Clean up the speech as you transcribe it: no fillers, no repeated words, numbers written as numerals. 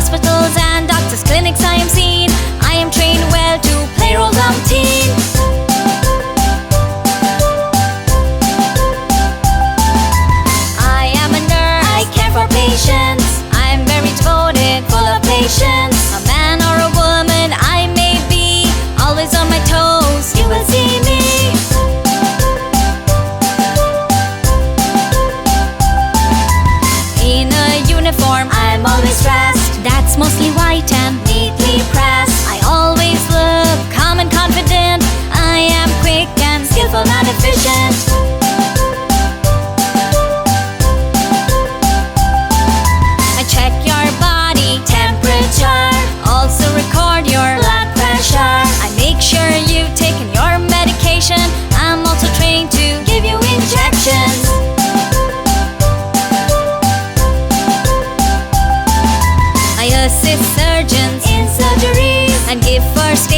hospitals and doctors' clinics I am seen. I am trained well to play roles of teen. I am a nurse, I care for patients. I'm very devoted, full of patience. A man or a woman I may be, always on my toes, you will see me. In a uniform I'm always dressed, that's mostly white and neatly pressed. I always look calm and confident. I am quick and skillful and efficient. I check your body temperature, also record your blood pressure. I make sure you've taken your medication. I'm also trained to give you injections. I assist surgeons in surgeries and give first